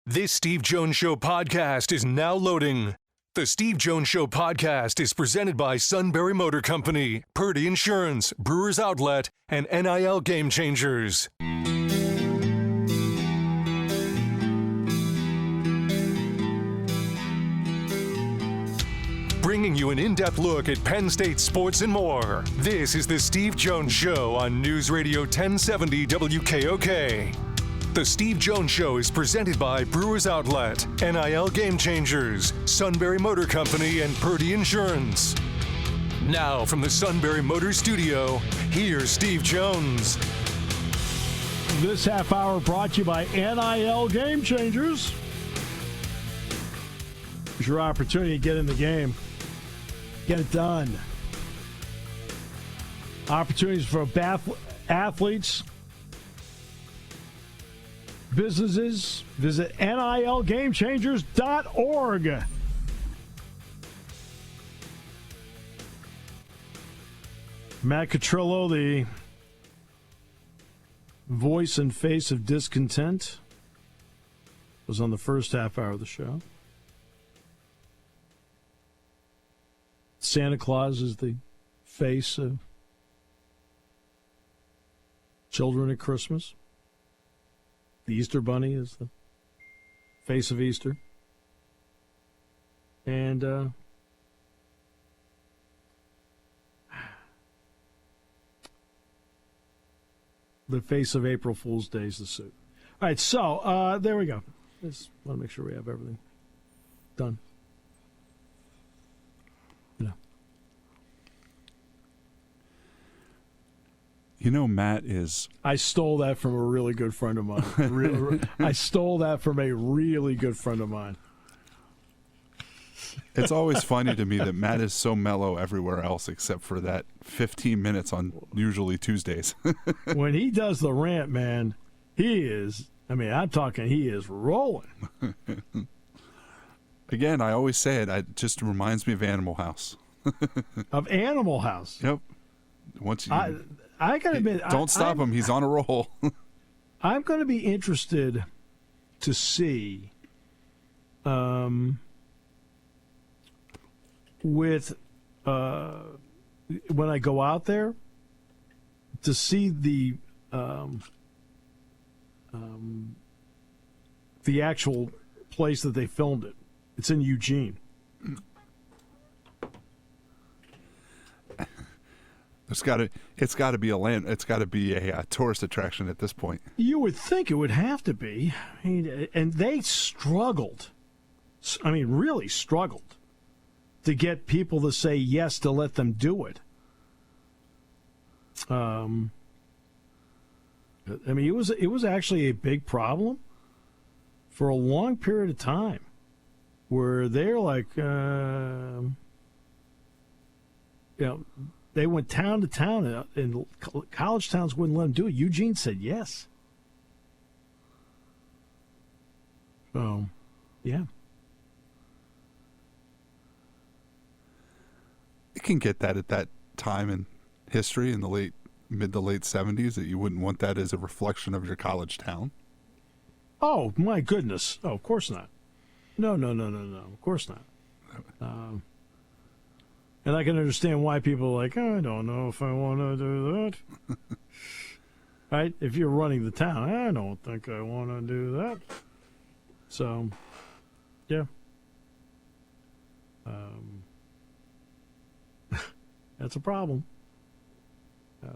This Steve Jones Show podcast is now loading. The Steve Jones Show podcast is presented by Sunbury Motor Company, Purdy Insurance, Brewers Outlet, and NIL Game Changers. Bringing you an in-depth look at Penn State sports and more. This is the Steve Jones Show on News Radio 1070 WKOK. The Steve Jones Show is presented by Brewers Outlet, NIL Game Changers, Sunbury Motor Company, and Purdy Insurance. Now from the Sunbury Motor Studio, here's Steve Jones. This half hour brought to you by NIL Game Changers. It's your opportunity to get in the game. Get it done. Opportunities for athletes, businesses. Visit NILGameChangers.org. Matt Catrillo, the voice and face of discontent, was on the first half hour of the show. Santa Claus is the face of children at Christmas. The Easter Bunny is the face of Easter. And the face of April Fool's Day is the suit. All right, so there we go. Just want to make sure we have everything done. You know, Matt is... I stole that from a really good friend of mine. I stole that from a really good friend of mine. It's always funny to me that Matt is so mellow everywhere else except for that 15 minutes on usually Tuesdays. When he does the rant, man, he is... I mean, I'm talking he is rolling. Again, I always say it. It just reminds me of Animal House. Of Animal House? Yep. Once you... I gotta admit, don't stop him. He's on a roll. I'm going to be interested to see when I go out there to see the actual place that they filmed it. It's in Eugene. It's got to be a tourist attraction at this point. You would think it would have to be. I mean, and they struggled. I mean, really struggled to get people to say yes to let them do it. I mean, it was actually a big problem for a long period of time, where they're like, they went town to town, and college towns wouldn't let them do it. Eugene said yes. So, yeah. You can get that at that time in history in the mid to late 70s, that you wouldn't want that as a reflection of your college town. Oh, my goodness. Oh, of course not. No. Of course not. And I can understand why people are like, I don't know if I want to do that. Right? If you're running the town, I don't think I want to do that. So, yeah. That's a problem. All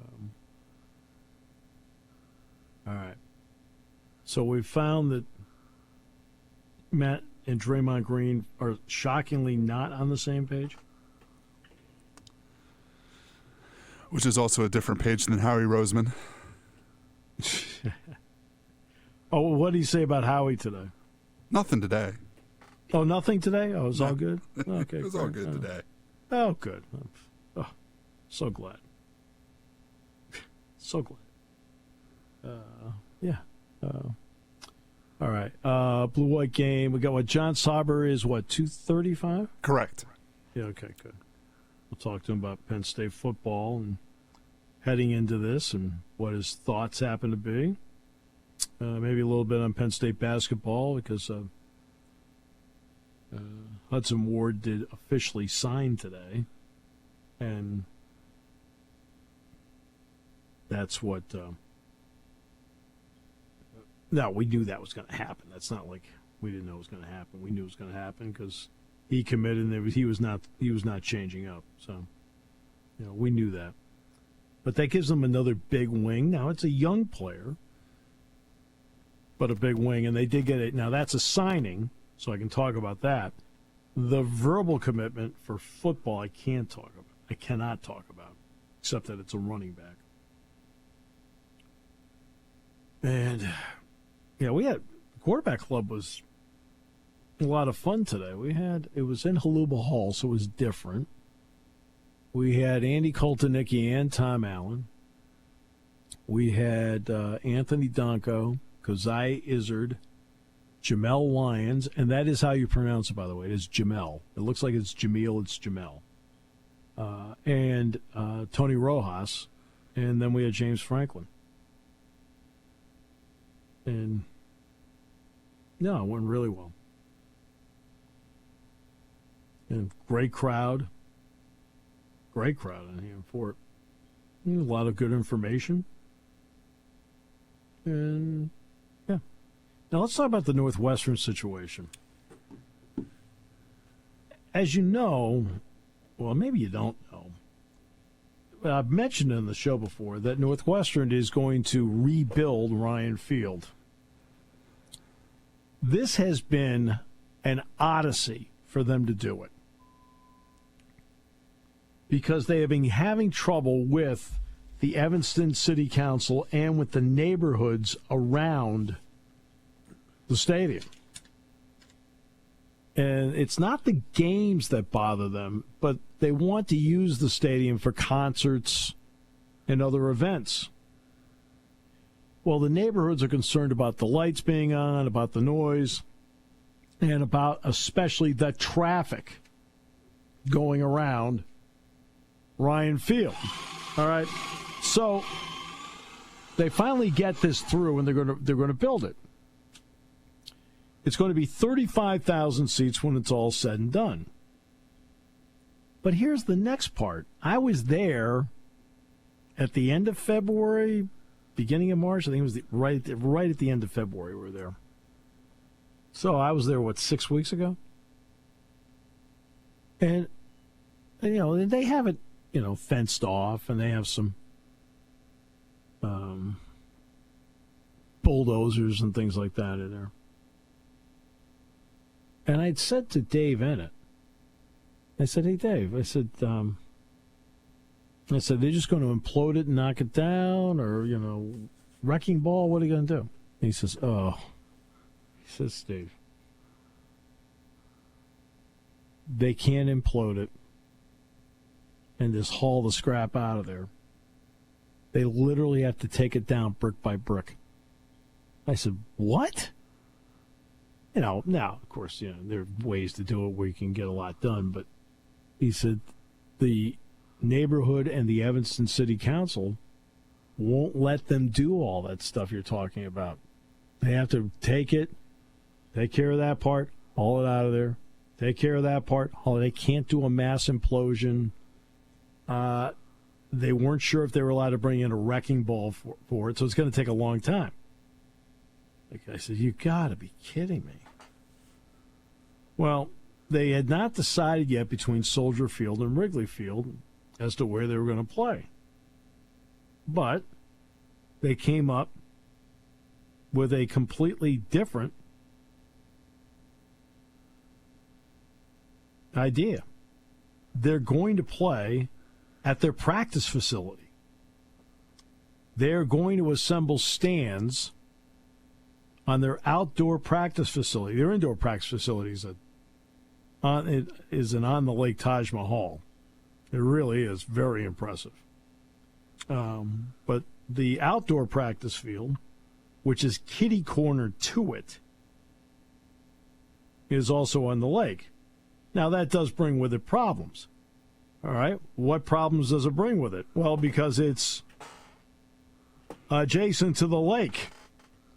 right. So we found that Matt and Draymond Green are shockingly not on the same page. Which is also a different page than Howie Roseman. Oh, what did he say about Howie today? Nothing today. Oh, nothing today? Oh, it was all good? Okay. It was all good today. Oh, good. Oh, so glad. So glad. Yeah. All right. Blue-white game. We got what? John Sauber is what, 235? Correct. Yeah, okay, good. We'll talk to him about Penn State football and heading into this and what his thoughts happen to be. maybe a little bit on Penn State basketball because Hudson Ward did officially sign today. And that's what... No, we knew that was going to happen. That's not like we didn't know it was going to happen. We knew it was going to happen because he committed and he was not changing up. So, we knew that. But that gives them another big wing. Now, it's a young player, but a big wing, and they did get it. Now, that's a signing, so I can talk about that. The verbal commitment for football, I can't talk about. I cannot talk about, except that it's a running back. And, we had the quarterback club was a lot of fun today. It was in Haluba Hall, so it was different. We had Andy Koltanicki and Tom Allen. We had Anthony Donko, Kozai Izzard, Jamel Lyons, and that is how you pronounce it, by the way. It is Jamel. It looks like it's Jamil, it's Jamel. And Tony Rojas, and then we had James Franklin. And, no, it went really well. And great crowd. Great crowd in here for it. A lot of good information. And, yeah. Now let's talk about the Northwestern situation. As you know, well, maybe you don't know, but I've mentioned in the show before that Northwestern is going to rebuild Ryan Field. This has been an odyssey for them to do it, because they have been having trouble with the Evanston City Council and with the neighborhoods around the stadium. And it's not the games that bother them, but they want to use the stadium for concerts and other events. Well, the neighborhoods are concerned about the lights being on, about the noise, and about especially the traffic going around Ryan Field. All right, so they finally get this through, and they're going to build it. It's going to be 35,000 seats when it's all said and done. But here's the next part. I was there at the end of February, beginning of March. I think it was right at the end of February we were there. So I was there, 6 weeks ago? And they have it, fenced off, and they have some bulldozers and things like that in there. And I'd said to Dave Ennett, I said, hey, Dave, I said, they're just going to implode it and knock it down, or, wrecking ball, what are you going to do? And he says, Steve, they can't implode it and just haul the scrap out of there. They literally have to take it down brick by brick. I said, what? Now, of course, there are ways to do it where you can get a lot done, but he said the neighborhood and the Evanston City Council won't let them do all that stuff you're talking about. They have to take care of that part, haul it out of there, take care of that part, they can't do a mass implosion. They weren't sure if they were allowed to bring in a wrecking ball for it, so it's going to take a long time. I said, you got to be kidding me. Well, they had not decided yet between Soldier Field and Wrigley Field as to where they were going to play. But they came up with a completely different idea. They're going to play at their practice facility. They're going to assemble stands on their outdoor practice facility. Their indoor practice facility is on the Lake Taj Mahal. It really is very impressive. But the outdoor practice field, which is kitty corner to it, is also on the lake. Now, that does bring with it problems. All right? What problems does it bring with it? Well, because it's adjacent to the lake.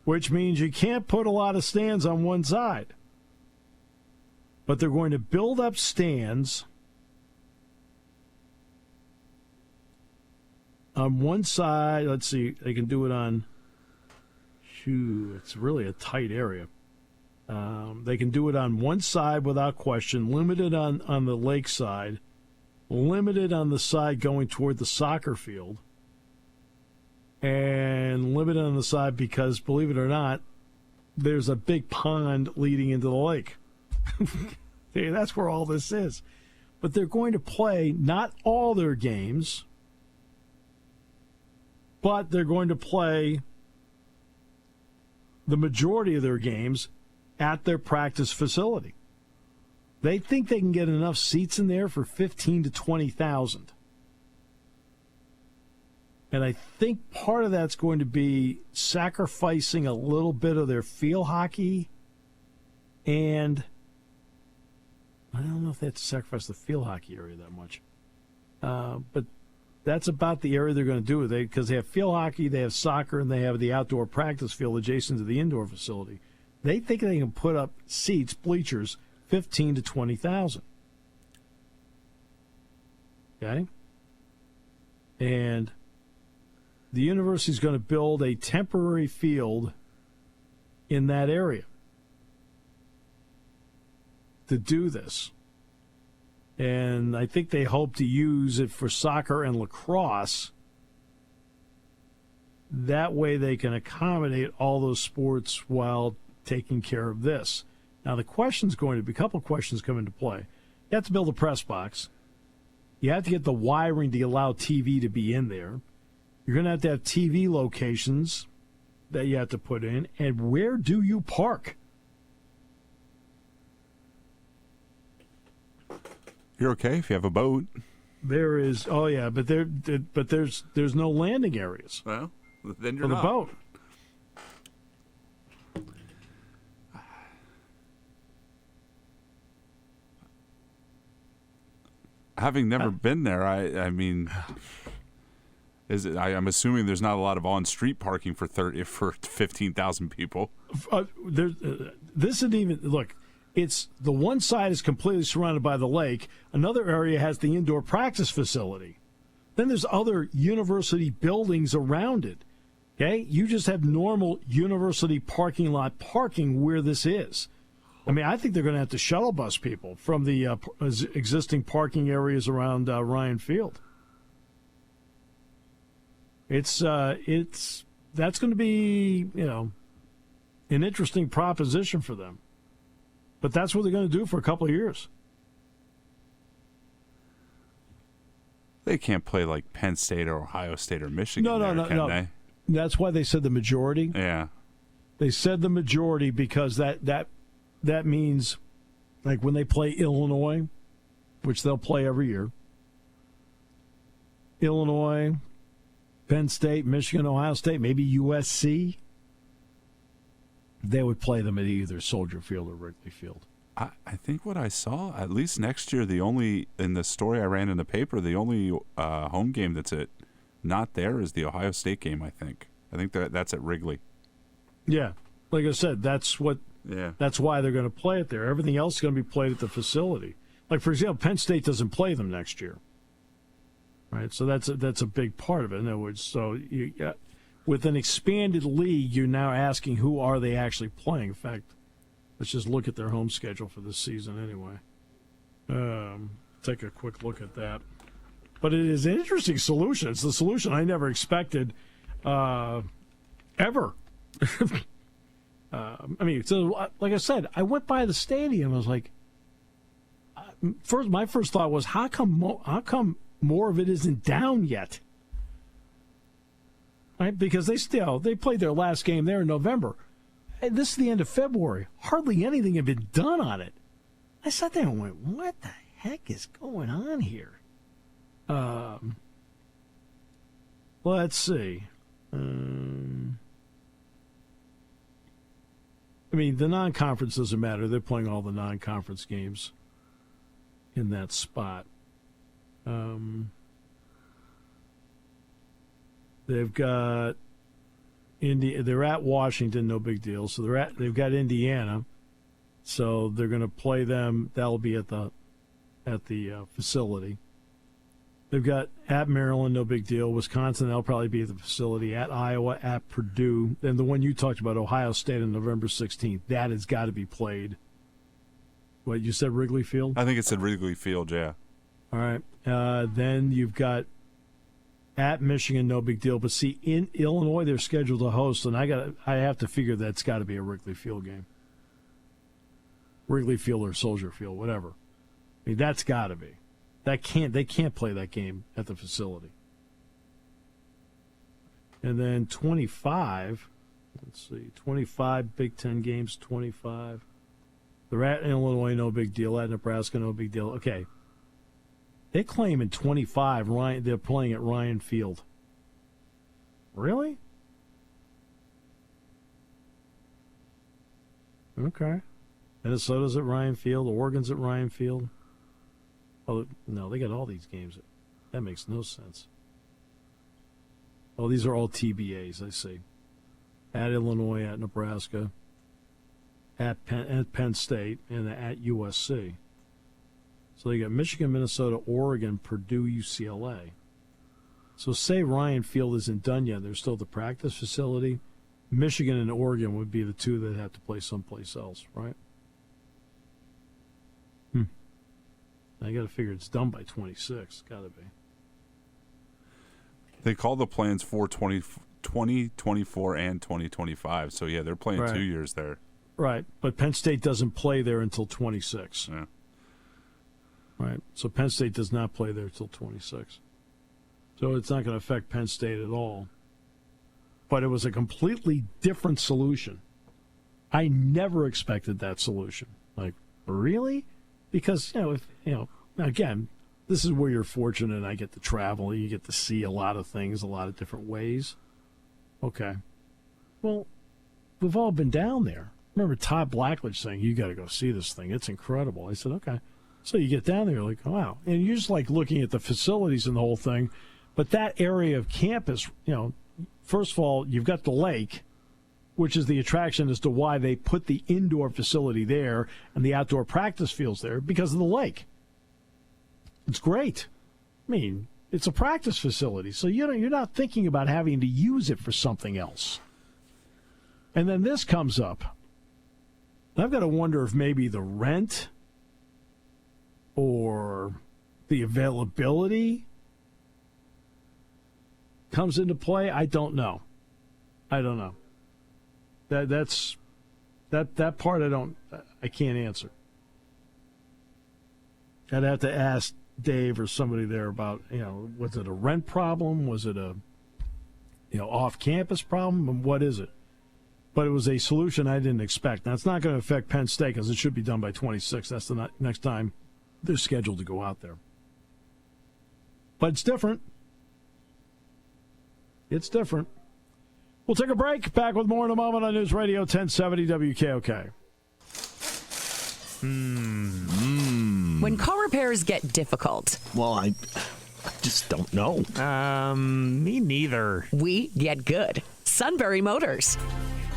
which means you can't put a lot of stands on one side. But they're going to build up stands on one side. Let's see, they can do it on, it's really a tight area. They can do it on one side without question, limited on the lake side, limited on the side going toward the soccer field, and limited on the side because, believe it or not, there's a big pond leading into the lake. That's where all this is. But they're going to play not all their games, but they're going to play the majority of their games at their practice facility. They think they can get enough seats in there for 15 to 20,000. And I think part of that's going to be sacrificing a little bit of their field hockey, and I don't know if they have to sacrifice the field hockey area that much. But that's about the area they're going to do it, because they have field hockey, they have soccer, and they have the outdoor practice field adjacent to the indoor facility. They think they can put up seats, bleachers, 15 to 20,000. Okay? And the university is going to build a temporary field in that area to do this. And I think they hope to use it for soccer and lacrosse. That way they can accommodate all those sports while taking care of this. Now, the question's going to be, a couple of questions come into play. You have to build a press box. You have to get the wiring to allow TV to be in there. You're going to have TV locations that you have to put in. And where do you park? You're okay if you have a boat. There is, but there's no landing areas. Well, then you're for the not. boat. Having never been there, I mean, I'm assuming there's not a lot of on-street parking for 15,000 people. This isn't even, look, it's the one side is completely surrounded by the lake. Another area has the indoor practice facility. Then there's other university buildings around it. Okay, you just have normal university parking lot parking where this is. I mean, I think they're going to have to shuttle bus people from the existing parking areas around Ryan Field. That's going to be, an interesting proposition for them. But that's what they're going to do for a couple of years. They can't play like Penn State or Ohio State or Michigan. No. They? That's why they said the majority. Yeah. They said the majority because that means, like when they play Illinois, which they'll play every year, Illinois, Penn State, Michigan, Ohio State, maybe USC, they would play them at either Soldier Field or Wrigley Field. I think what I saw, at least next year, in the story I ran in the paper, the only home game that's not there is the Ohio State game, I think. I think that's at Wrigley. Yeah. Like I said, that's why they're going to play it there. Everything else is going to be played at the facility. Like, for example, Penn State doesn't play them next year. Right? So that's a big part of it. In other words, with an expanded league, you're now asking who are they actually playing. In fact, let's just look at their home schedule for this season anyway. Take a quick look at that. But it is an interesting solution. It's the solution I never expected ever. So like I said, I went by the stadium. I was like, my first thought was, how come more of it isn't down yet? Right? Because they played their last game there in November. And this is the end of February. Hardly anything had been done on it. I sat there and went, what the heck is going on here? Let's see. The non-conference doesn't matter. They're playing all the non-conference games in that spot. They've got They're at Washington, no big deal. So they've got Indiana, so they're going to play them. That'll be at the facility. They've got at Maryland, no big deal. Wisconsin, they'll probably be at the facility. At Iowa, at Purdue. And the one you talked about, Ohio State, on November 16th, that has got to be played. What, you said Wrigley Field? I think it said Wrigley Field, yeah. All right. Then you've got at Michigan, no big deal. But see, in Illinois, they're scheduled to host, and I have to figure that's got to be a Wrigley Field game. Wrigley Field or Soldier Field, whatever. I mean, that's got to be. They can't play that game at the facility. And then 25, let's see, 25 Big Ten games, 25. They're at Illinois, no big deal. At Nebraska, no big deal. Okay. They claim in 25 they're playing at Ryan Field. Really? Okay. Minnesota's at Ryan Field. Oregon's at Ryan Field. Oh, no, they got all these games. That makes no sense. Oh, these are all TBAs, I see. At Illinois, at Nebraska, at Penn State, and at USC. So they got Michigan, Minnesota, Oregon, Purdue, UCLA. So say Ryan Field isn't done yet. They're still at the practice facility. Michigan and Oregon would be the two that have to play someplace else, right? I got to figure it's done by 26. Got to be. They call the plans for 2024 and 2025. So, yeah, they're playing 2 years there. Right. But Penn State doesn't play there until 26. Yeah. Right. So Penn State does not play there until 26. So it's not going to affect Penn State at all. But it was a completely different solution. I never expected that solution. Like, really? Because, again, this is where you're fortunate and I get to travel. You get to see a lot of things, a lot of different ways. Okay. Well, we've all been down there. Remember Todd Blackledge saying, you got to go see this thing. It's incredible. I said, okay. So you get down there, you're like, oh, wow. And you're just like looking at the facilities and the whole thing. But that area of campus, first of all, you've got the lake, which is the attraction as to why they put the indoor facility there and the outdoor practice fields there, because of the lake. It's great. I mean, it's a practice facility, so you're not thinking about having to use it for something else. And then this comes up. I've got to wonder if maybe the rent or the availability comes into play. I don't know. That part I can't answer. I'd have to ask Dave or somebody there about, was it a rent problem? Was it a, off-campus problem? And what is it? But it was a solution I didn't expect. Now, it's not going to affect Penn State because it should be done by 26. That's the next time they're scheduled to go out there. But it's different. It's different. We'll take a break. Back with more in a moment on News Radio 1070 WKOK. When car repairs get difficult. Well, I just don't know. Me neither. We get good. Sunbury Motors.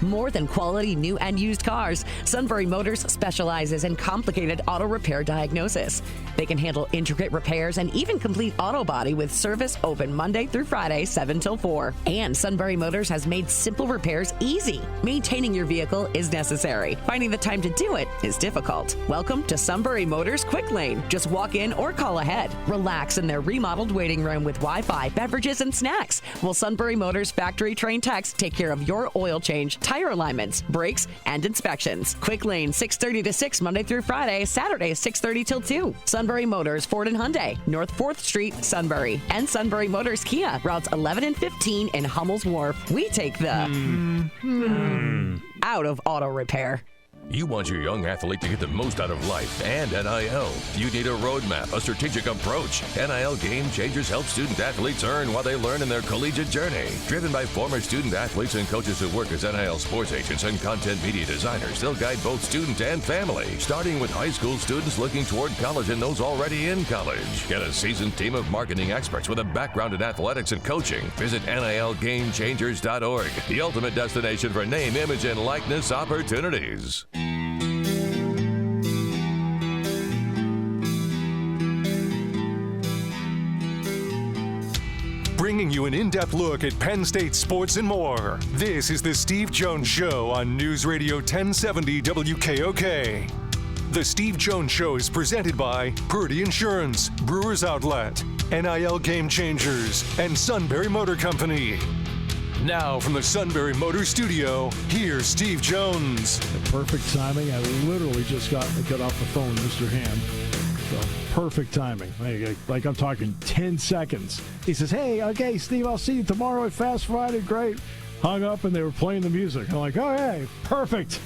More than quality new and used cars, Sunbury Motors specializes in complicated auto repair diagnosis. They can handle intricate repairs and even complete auto body with service open Monday through Friday, 7 till 4. And Sunbury Motors has made simple repairs easy. Maintaining your vehicle is necessary. Finding the time to do it is difficult. Welcome to Sunbury Motors Quick Lane. Just walk in or call ahead. Relax in their remodeled waiting room with Wi-Fi, beverages, and snacks. While Sunbury Motors factory-trained techs take care of your oil change, tire alignments, brakes, and inspections. Quick Lane, 6:30 to 6 Monday through Friday, Saturday 6:30 till 2. Sunbury Motors, Ford and Hyundai, North 4th Street, Sunbury. And Sunbury Motors Kia, routes 11 and 15 in Hummel's Wharf. We take the out of auto repair. You want your young athlete to get the most out of life and NIL. You need a roadmap, a strategic approach. NIL Game Changers help student athletes earn while they learn in their collegiate journey. Driven by former student athletes and coaches who work as NIL sports agents and content media designers, they'll guide both student and family, starting with high school students looking toward college and those already in college. Get a seasoned team of marketing experts with a background in athletics and coaching. Visit NILGameChangers.org, the ultimate destination for name, image, and likeness opportunities. Bringing you an in-depth look at Penn State sports and more. This is the Steve Jones Show on News Radio 1070 WKOK. The Steve Jones Show is presented by Purdy Insurance, Brewers Outlet, NIL Game Changers, and Sunbury Motor Company. Now from the Sunbury Motor Studio, here's Steve Jones. Perfect timing. I literally just got off the phone with Mr. Ham. So perfect timing. Like I'm talking 10 seconds. He says, hey, okay, Steve, I'll see you tomorrow at Fast Friday. Great. Hung up and they were playing the music. I'm like, okay, perfect.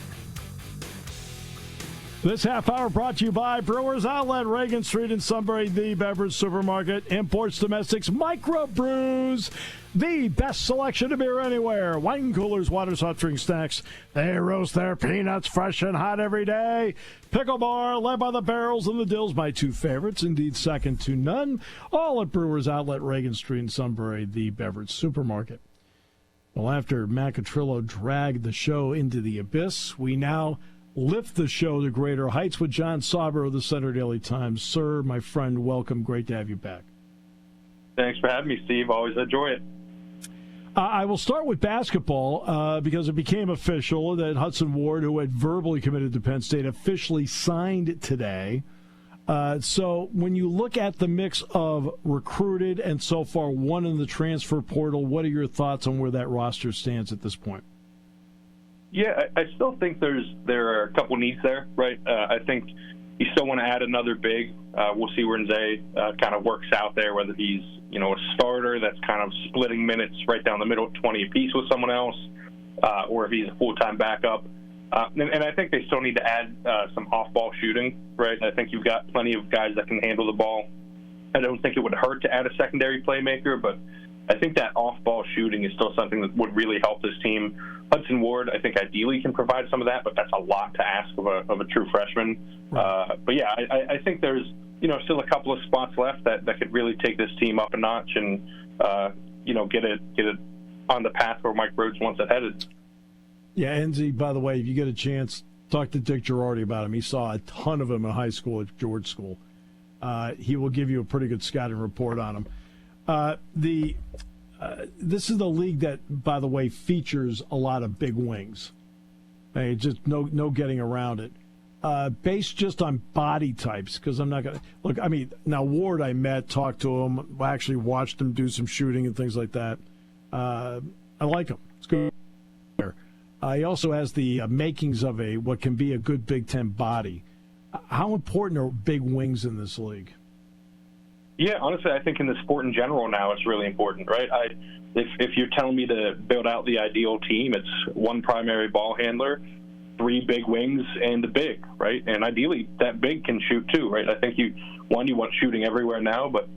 This half hour brought to you by Brewers Outlet, Reagan Street in Sunbury, the beverage supermarket, imports, domestics, microbrews, the best selection of beer anywhere. Wine coolers, water, soft drink, snacks. They roast their peanuts fresh and hot every day. Pickle bar, led by the barrels and the dills, my two favorites, indeed second to none. All at Brewers Outlet, Reagan Street in Sunbury, the beverage supermarket. Well, after Matt Catrillo dragged the show into the abyss, we now lift the show to greater heights with John Sauber of the Center Daily Times. Sir, my friend, welcome. Great to have you back. Thanks for having me, Steve. Always enjoy it. I will start with basketball because it became official that Hudson Ward, who had verbally committed to Penn State, officially signed today. So when you look at the mix of recruited and so far one in the transfer portal, what are your thoughts on where that roster stands at this point? Yeah, I still think there are a couple needs there, right? I think you still want to add another big. We'll see where Nze kind of works out there, whether he's a starter that's kind of splitting minutes right down the middle, 20 apiece with someone else, or if he's a full-time backup. And I think they still need to add some off-ball shooting, right? I think you've got plenty of guys that can handle the ball. I don't think it would hurt to add a secondary playmaker, but I think that off-ball shooting is still something that would really help this team. Hudson Ward, I think, ideally can provide some of that, but that's a lot to ask of a true freshman. Right. But yeah, I think there's still a couple of spots left that could really take this team up a notch and get it on the path where Mike Rhodes wants it headed. Yeah, Enzi, by the way, if you get a chance, talk to Dick Girardi about him. He saw a ton of him in high school at George School. He will give you a pretty good scouting report on him. This is the league that, by the way, features a lot of big wings. Hey, just no getting around it. Based just on body types, because I'm not going to look. I mean, now Ward, I met, talked to him, actually watched him do some shooting and things like that. I like him. It's good. He also has the makings of what can be a good Big Ten body. How important are big wings in this league? Yeah, honestly, I think in the sport in general now it's really important, right? If you're telling me to build out the ideal team, it's one primary ball handler, three big wings, and the big, right? And ideally, that big can shoot too, right? I think you want shooting everywhere now, but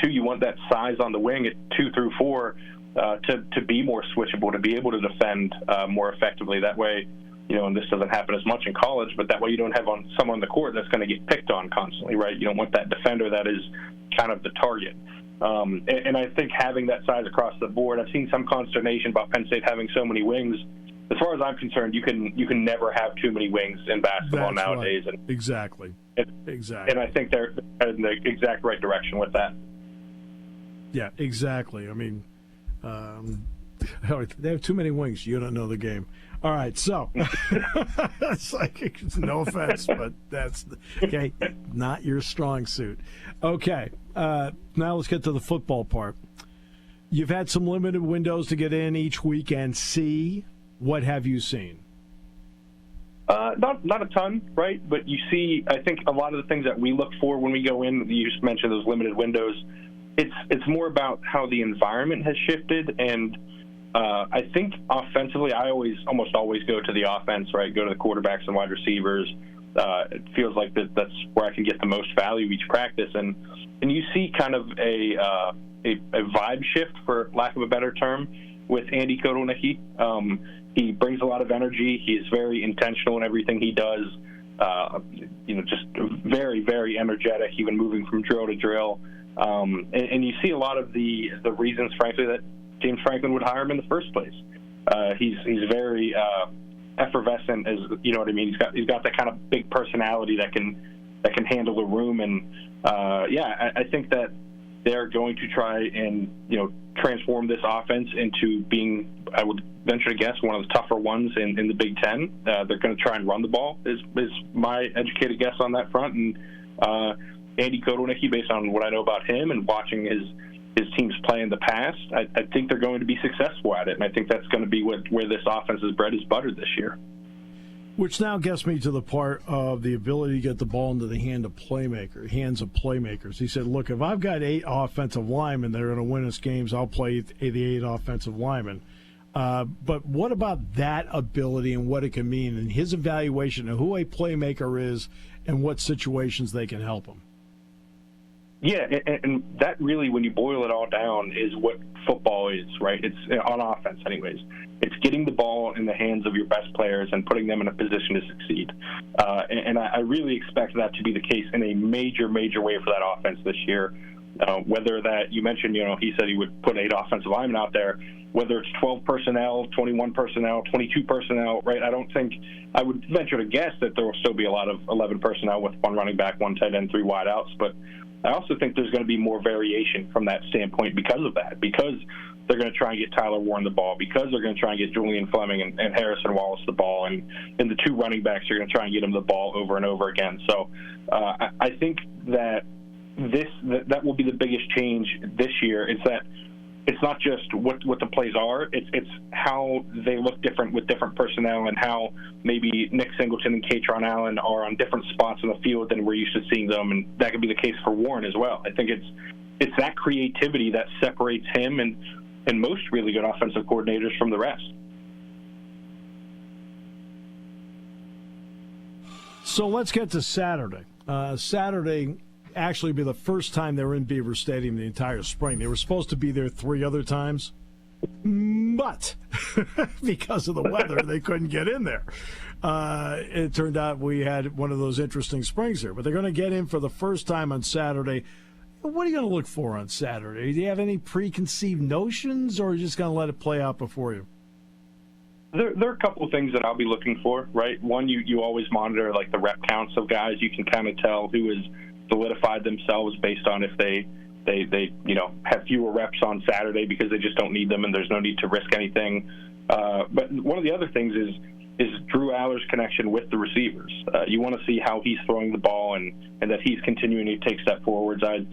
two, you want that size on the wing at 2 through 4 to be more switchable, to be able to defend more effectively. That way, and this doesn't happen as much in college, but that way you don't have someone on the court that's going to get picked on constantly, right? You don't want that defender that is kind of the target. And I think having that size across the board, I've seen some consternation about Penn State having so many wings. As far as I'm concerned, you can never have too many wings in basketball nowadays. Right. Exactly. And I think they're in the exact right direction with that. Yeah, exactly. I mean, they have too many wings. You don't know the game. All right, so it's like, no offense, but that's okay. Not your strong suit. Okay, now let's get to the football part. You've had some limited windows to get in each week and see. What have you seen? Not a ton, right? But you see, I think a lot of the things that we look for when we go in. You just mentioned those limited windows. It's more about how the environment has shifted and I think offensively, I almost always go to the offense, right? Go to the quarterbacks and wide receivers. It feels like that's where I can get the most value each practice, and you see kind of a vibe shift, for lack of a better term, with Andy Kotelnicki. He brings a lot of energy. He is very intentional in everything he does. Just very, very energetic, even moving from drill to drill. And you see a lot of the reasons, frankly, that James Franklin would hire him in the first place. He's very effervescent, as you know what I mean. He's got that kind of big personality that can handle a room, and I think that they're going to try and transform this offense into being, I would venture to guess, one of the tougher ones in the Big Ten. They're going to try and run the ball is my educated guess on that front. And Andy Kotelnicki, based on what I know about him and watching his teams play in the past, I think they're going to be successful at it, and I think that's going to be where this offense's bread is buttered this year. Which now gets me to the part of the ability to get the ball into the hands of playmakers. He said, look, if I've got 8 offensive linemen that are going to win us games, I'll play the 8 offensive linemen. But what about that ability and what it can mean, and his evaluation of who a playmaker is and what situations they can help him? Yeah, and that really, when you boil it all down, is what football is, right? It's on offense anyways. It's getting the ball in the hands of your best players and putting them in a position to succeed. And I really expect that to be the case in a major, major way for that offense this year. Whether that, you mentioned, he said he would put 8 offensive linemen out there, whether it's 12 personnel, 21 personnel, 22 personnel, right? I would venture to guess that there will still be a lot of 11 personnel with 1 running back, 1 tight end, 3 wideouts. But I also think there's going to be more variation from that standpoint because of that, because they're going to try and get Tyler Warren the ball, because they're going to try and get Julian Fleming and Harrison Wallace the ball, and the 2 running backs are going to try and get them the ball over and over again. So I think that that will be the biggest change this year. It's that it's not just what the plays are, it's how they look different with different personnel, and how maybe Nick Singleton and Katron Allen are on different spots in the field than we're used to seeing them, and that could be the case for Warren as well. I think it's that creativity that separates him and most really good offensive coordinators from the rest. So let's get to Saturday. Saturday actually be the first time they were in Beaver Stadium the entire spring. They were supposed to be there 3 other times, but because of the weather, they couldn't get in there. It turned out we had one of those interesting springs here, but they're going to get in for the first time on Saturday. What are you going to look for on Saturday? Do you have any preconceived notions, or are you just going to let it play out before you? There are a couple of things that I'll be looking for, right? One, you always monitor like the rep counts of guys. You can kind of tell who has solidified themselves based on if they have fewer reps on Saturday because they just don't need them and there's no need to risk anything. But one of the other things is Drew Aller's connection with the receivers. You want to see how he's throwing the ball and that he's continuing to take step forwards. I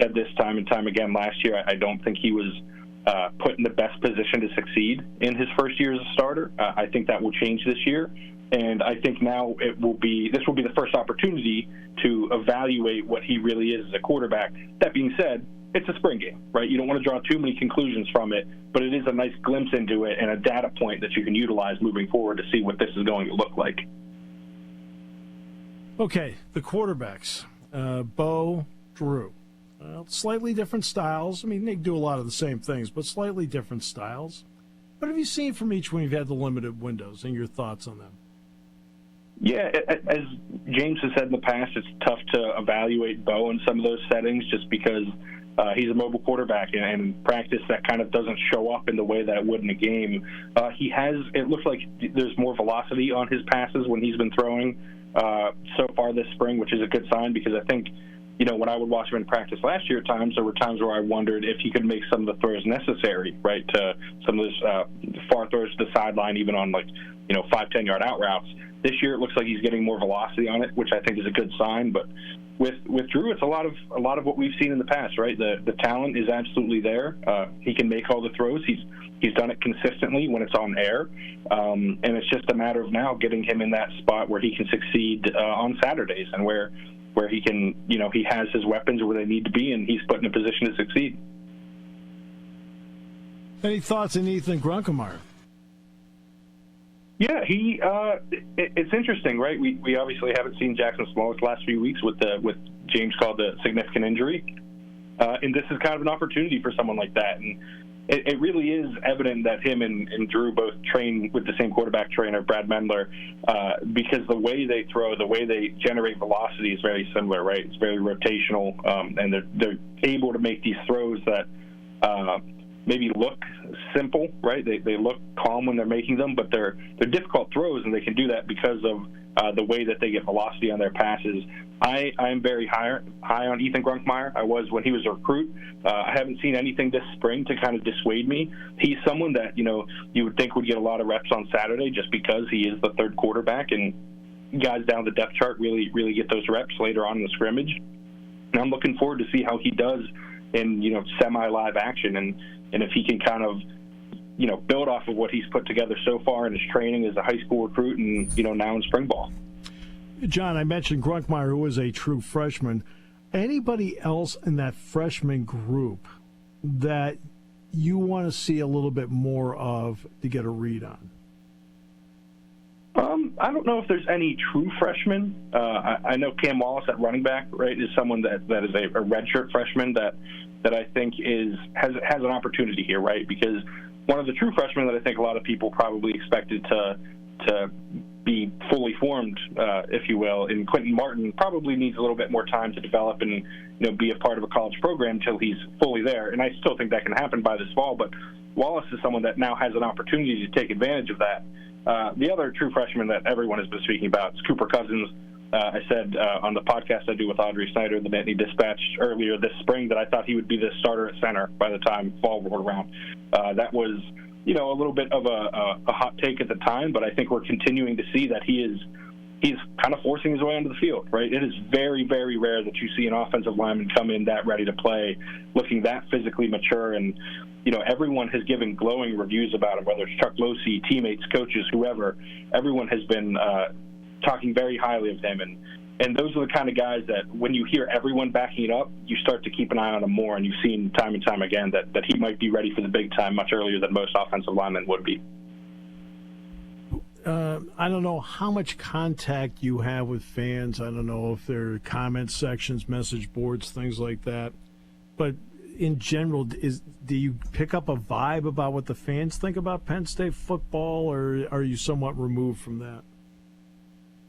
said this time and time again last year, I don't think he was put in the best position to succeed in his first year as a starter. I think that will change this year. And I think now this will be the first opportunity to evaluate what he really is as a quarterback. That being said, it's a spring game, right? You don't want to draw too many conclusions from it, but it is a nice glimpse into it and a data point that you can utilize moving forward to see what this is going to look like. Okay, the quarterbacks, Bo, Drew. Slightly different styles. I mean, they do a lot of the same things, but slightly different styles. What have you seen from each when you've had the limited windows, and your thoughts on them? Yeah, as James has said in the past, it's tough to evaluate Bo in some of those settings just because he's a mobile quarterback, and in practice that kind of doesn't show up in the way that it would in a game. It looks like there's more velocity on his passes when he's been throwing so far this spring, which is a good sign because I think, when I would watch him in practice last year, there were times where I wondered if he could make some of the throws necessary, right, to some of those far throws to the sideline, even on 5-10 yard out routes. This year, it looks like he's getting more velocity on it, which I think is a good sign. But with Drew, it's a lot of what we've seen in the past, right? The talent is absolutely there. He can make all the throws. He's done it consistently when it's on air, and it's just a matter of now getting him in that spot where he can succeed on Saturdays and where he can, he has his weapons where they need to be, and he's put in a position to succeed. Any thoughts on Ethan Grunkemeyer? Yeah, it's interesting, right? We obviously haven't seen Jackson Smolik the last few weeks with James called a significant injury. And this is kind of an opportunity for someone like that. And it really is evident that him and Drew both train with the same quarterback trainer, Brad Mendler, because the way they throw, the way they generate velocity is very similar, right? It's very rotational, and they're able to make these throws that maybe look simple, right? They look calm when they're making them, but they're difficult throws, and they can do that because of the way that they get velocity on their passes. I'm very high on Ethan Grunkemeyer. I was when he was a recruit. I haven't seen anything this spring to kind of dissuade me. He's someone that, you would think would get a lot of reps on Saturday just because he is the third quarterback, and guys down the depth chart really get those reps later on in the scrimmage. And I'm looking forward to see how he does in, semi-live action, and if he can kind of, build off of what he's put together so far in his training as a high school recruit and, now in spring ball. John, I mentioned Grunkemeyer, who was a true freshman. Anybody else in that freshman group that you want to see a little bit more of to get a read on? I don't know if there's any true freshmen. I know Cam Wallace at running back, right, is someone that is a redshirt freshman that I think has an opportunity here, right? Because one of the true freshmen that I think a lot of people probably expected to be fully formed, if you will, in Quentin Martin probably needs a little bit more time to develop and be a part of a college program until he's fully there. And I still think that can happen by this fall. But Wallace is someone that now has an opportunity to take advantage of that. The other true freshman that everyone has been speaking about is Cooper Cousins. I said on the podcast I do with Audrey Snyder, the Nittany Dispatch, earlier this spring that I thought he would be the starter at center by the time fall rolled around. That was, a little bit of a hot take at the time, but I think we're continuing to see that he's kind of forcing his way onto the field, right? It is very, very rare that you see an offensive lineman come in that ready to play, looking that physically mature, and everyone has given glowing reviews about him, whether it's Chuck Losey, teammates, coaches, whoever. Everyone has been talking very highly of him, and those are the kind of guys that when you hear everyone backing it up, you start to keep an eye on him more, and you've seen time and time again that he might be ready for the big time much earlier than most offensive linemen would be. I don't know how much contact you have with fans. I don't know if there are comment sections, message boards, things like that. But in general, do you pick up a vibe about what the fans think about Penn State football, or are you somewhat removed from that?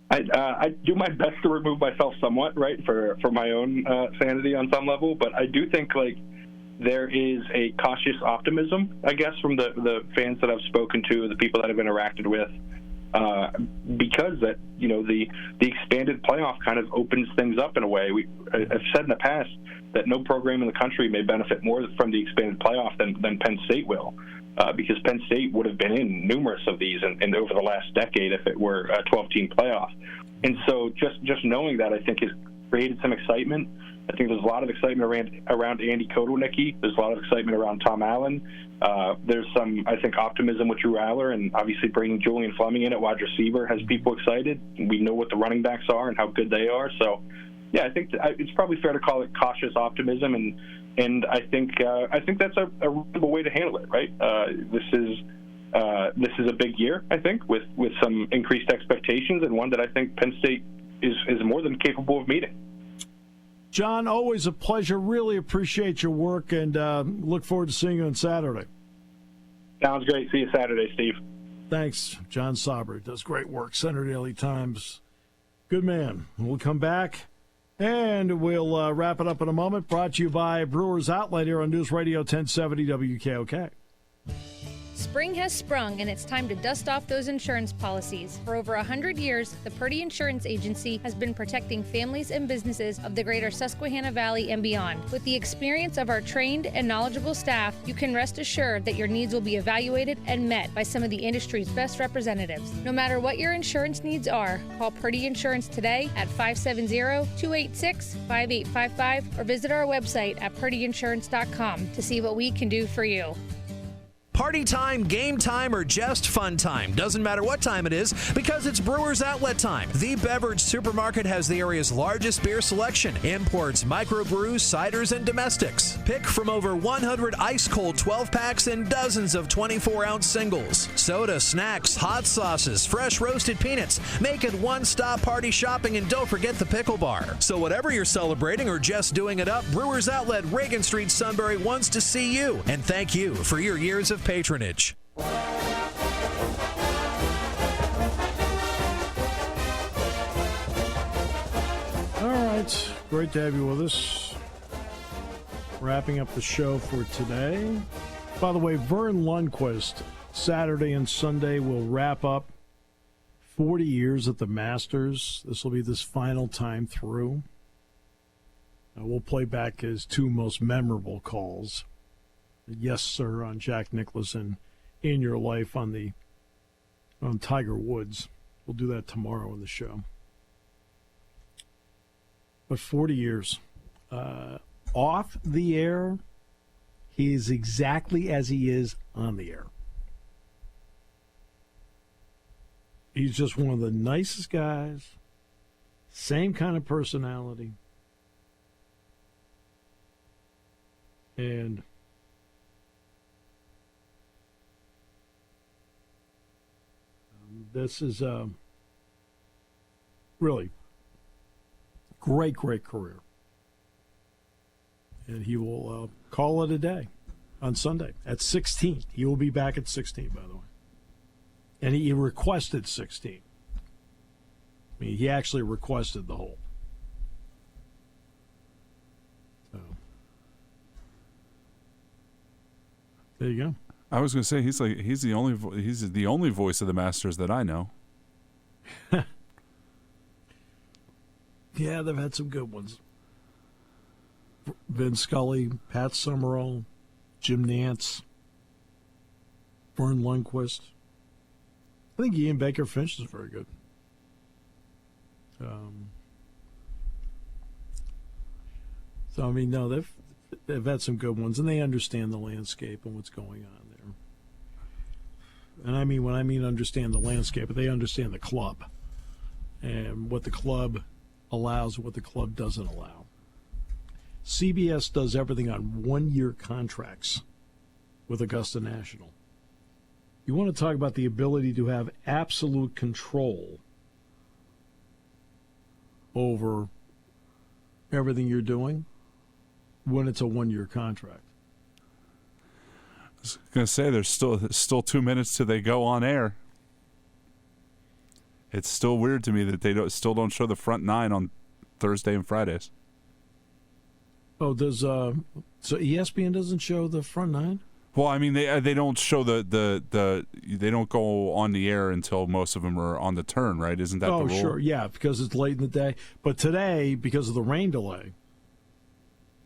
I do my best to remove myself somewhat, right, for my own sanity on some level. But I do think, there is a cautious optimism, I guess, from the fans that I've spoken to, the people that I've interacted with, because that, the expanded playoff kind of opens things up in a way. I've said in the past that no program in the country may benefit more from the expanded playoff than Penn State will, because Penn State would have been in numerous of these and over the last decade if it were a 12-team playoff. And so just knowing that, I think, has created some excitement. I think there's a lot of excitement around Andy Kotelnicki. There's a lot of excitement around Tom Allen. There's some, I think, optimism with Drew Aller, and obviously bringing Julian Fleming in at wide receiver has people excited. We know what the running backs are and how good they are. So, yeah, I think it's probably fair to call it cautious optimism, and I think that's a reasonable way to handle it, right? This is a big year, I think, with some increased expectations, and one that I think Penn State is more than capable of meeting. John, always a pleasure. Really appreciate your work, and look forward to seeing you on Saturday. Sounds great. See you Saturday, Steve. Thanks. John Sauber does great work. Center Daily Times. Good man. We'll come back, and we'll wrap it up in a moment. Brought to you by Brewers Outlet here on News Radio 1070 WKOK. Spring has sprung, and it's time to dust off those insurance policies. For over 100 years, the Purdy Insurance Agency has been protecting families and businesses of the greater Susquehanna Valley and beyond. With the experience of our trained and knowledgeable staff, you can rest assured that your needs will be evaluated and met by some of the industry's best representatives. No matter what your insurance needs are, call Purdy Insurance today at 570-286-5855 or visit our website at purdyinsurance.com to see what we can do for you. Party time, game time, or just fun time. Doesn't matter what time it is because it's Brewers Outlet time. The beverage supermarket has the area's largest beer selection. Imports, microbrews, ciders, and domestics. Pick from over 100 ice-cold 12-packs and dozens of 24-ounce singles. Soda, snacks, hot sauces, fresh roasted peanuts. Make it one-stop party shopping, and don't forget the pickle bar. So whatever you're celebrating or just doing it up, Brewers Outlet, Reagan Street, Sunbury wants to see you. And thank you for your years of patronage. All right. Great to have you with us. Wrapping up the show for today. By the way, Vern Lundquist, Saturday and Sunday, will wrap up 40 years at the Masters. This will be this final time through. We'll play back his two most memorable calls. Yes, sir, on Jack Nicklaus and In Your Life on Tiger Woods. We'll do that tomorrow in the show. But 40 years. Off the air, he is exactly as he is on the air. He's just one of the nicest guys. Same kind of personality. And this is really great career. And he will call it a day on Sunday at 16. He will be back at 16, by the way. And he requested 16. I mean, he actually requested the hole. So there you go. I was going to say he's the only voice of the Masters that I know. Yeah, they've had some good ones. Vin Scully, Pat Summerall, Jim Nantz, Vern Lundquist. I think Ian Baker Finch is very good. So I mean, no, they've had some good ones, and they understand the landscape and what's going on there. And I mean, when I mean understand the landscape, they understand the club and what the club allows and what the club doesn't allow. CBS does everything on one-year contracts with Augusta National. You want to talk about the ability to have absolute control over everything you're doing when it's a one-year contract. I was going to say there's still 2 minutes till they go on air. It's still weird to me that they still don't show the front nine on Thursday and Fridays. Oh, does so ESPN doesn't show the front nine? Well, I mean they don't show the they don't go on the air until most of them are on the turn, right? Isn't that the rule? Oh, sure, yeah, because it's late in the day. But today, because of the rain delay.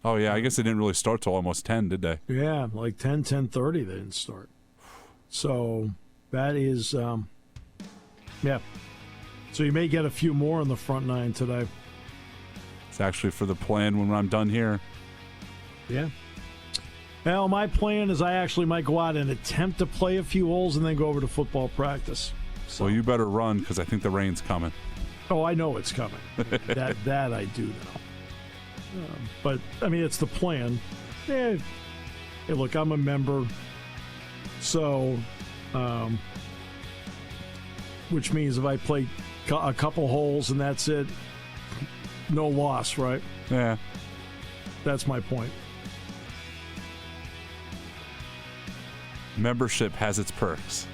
Oh yeah, I guess they didn't really start till almost 10, did they? Yeah, like 10:30 they didn't start. So that is yeah. So you may get a few more on the front nine today. It's actually for the plan when I'm done here. Yeah. Well, my plan is I actually might go out and attempt to play a few holes and then go over to football practice. So. Well, you better run because I think the rain's coming. Oh, I know it's coming. that I do know. But, I mean, it's the plan. Hey, look, I'm a member. So, which means if I play a couple holes and that's it, no loss, right? Yeah. That's my point. Membership has its perks.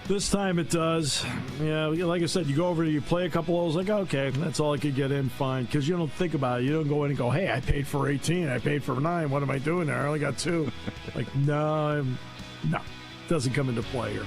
This time it does. Yeah, like I said, you go over, you play a couple holes, like, okay, that's all I could get in, fine. Because you don't think about it. You don't go in and go, hey, I paid for 18, I paid for 9, what am I doing there? I only got 2. Like, no, doesn't come into play here.